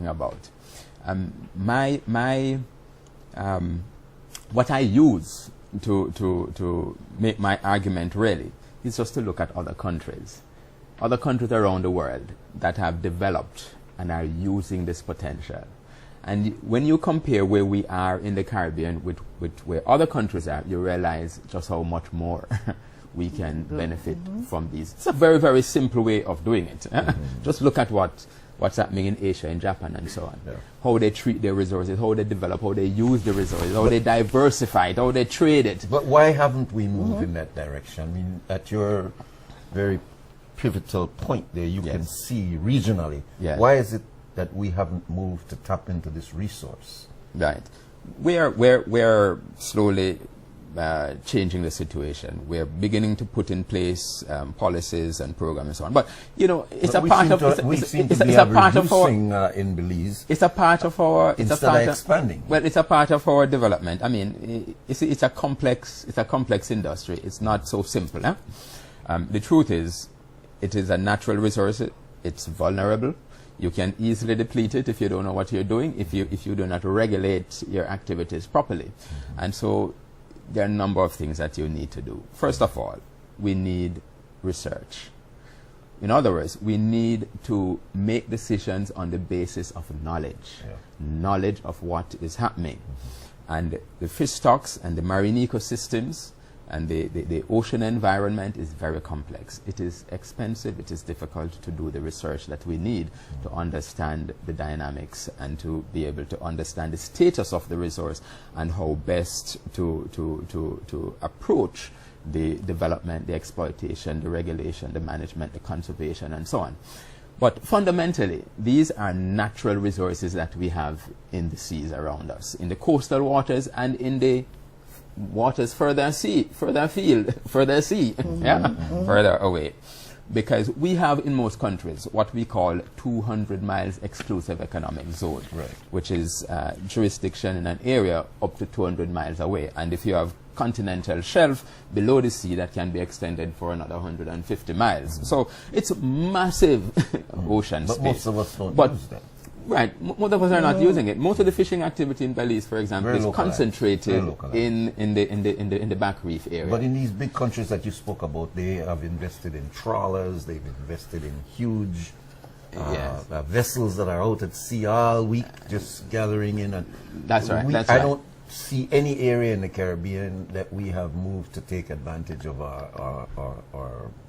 talking about. What I use to make my argument really is just to look at other countries around the world that have developed and are using this potential. And when you compare where we are in the Caribbean with where other countries are, you realize just how much more we can benefit from these. It's a very, very simple way of doing it. Just look at what's happening in Asia, in Japan, and so on. Yeah. How they treat their resources, how they develop, how they use the resources, how they diversify it, how they trade it. But why haven't we moved in that direction? I mean, at your very pivotal point there, you can see regionally. Yes. Why is it that we haven't moved to tap into this resource? Right. We're slowly changing the situation. We're beginning to put in place policies and programs and so on. But you know, it's a part of in Belize. It's a part of our. It's instead a part of expanding. Well, it's a part of our development. I mean, it's a complex industry. It's not so simple. The truth is, it is a natural resource. It's vulnerable. You can easily deplete it if you don't know what you're doing. If you do not regulate your activities properly, and so. There are a number of things that you need to do. First of all, we need research. In other words, we need to make decisions on the basis of knowledge, knowledge of what is happening. And the fish stocks and the marine ecosystems and the ocean environment is very complex. It is expensive, it is difficult to do the research that we need to understand the dynamics and to be able to understand the status of the resource and how best to approach the development, the exploitation, the regulation, the management, the conservation, and so on. But fundamentally, these are natural resources that we have in the seas around us, in the coastal waters and in the waters further away, because we have in most countries what we call 200 miles exclusive economic zone, which is jurisdiction in an area up to 200 miles away. And if you have continental shelf below the sea, that can be extended for another 150 miles. So it's massive ocean but space. Most of us don't use that. Right, most of us are not using it. Most of the fishing activity in Belize, for example, is concentrated in the back reef area. But in these big countries that you spoke about, they have invested in trawlers, they've invested in huge vessels that are out at sea all week, just gathering in. And that's right. I don't see any area in the Caribbean that we have moved to take advantage of our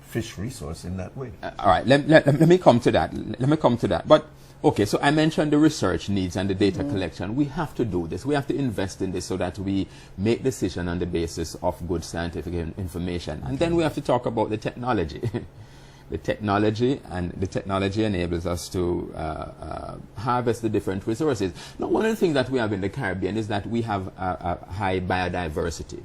fish resource in that way. All right, let me come to that. But okay, so I mentioned the research needs and the data collection. We have to do this. We have to invest in this so that we make decisions on the basis of good scientific information. And then we have to talk about the technology. The technology enables us to harvest the different resources. Now, one of the things that we have in the Caribbean is that we have a high biodiversity.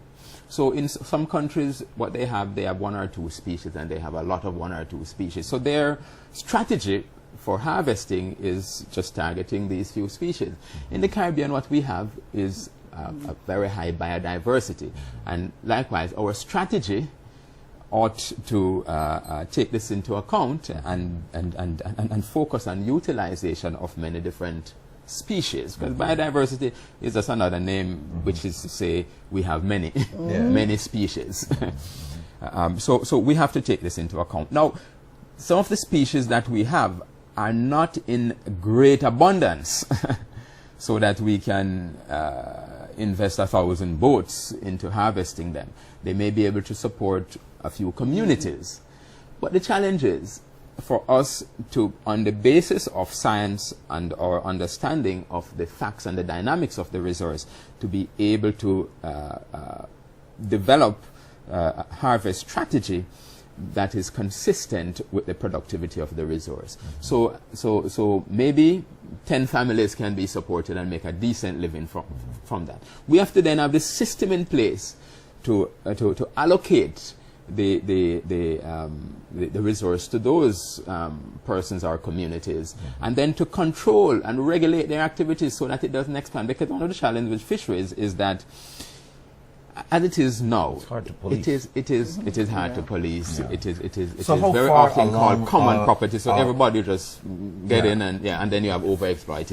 So in some countries, what they have one or two species, and they have a lot of one or two species. So their strategy for harvesting is just targeting these few species. In the Caribbean, what we have is a very high biodiversity. And likewise, our strategy ought to take this into account and focus on utilization of many different species, because biodiversity is just another name, which is to say we have many, many species. So we have to take this into account. Now, some of the species that we have are not in great abundance, so that we can invest 1,000 boats into harvesting them. They may be able to support a few communities. But the challenge is for us to, on the basis of science and our understanding of the facts and the dynamics of the resource, to be able to develop a harvest strategy that is consistent with the productivity of the resource. So maybe 10 families can be supported and make a decent living from that. We have to then have the system in place to allocate the resource to those persons or communities, and then to control and regulate their activities so that it doesn't expand. Because one of the challenges with fisheries is that, as it is now, it's hard to police. It is hard to police. It is so very often called common property. So everybody just get in and then you have overexploitation.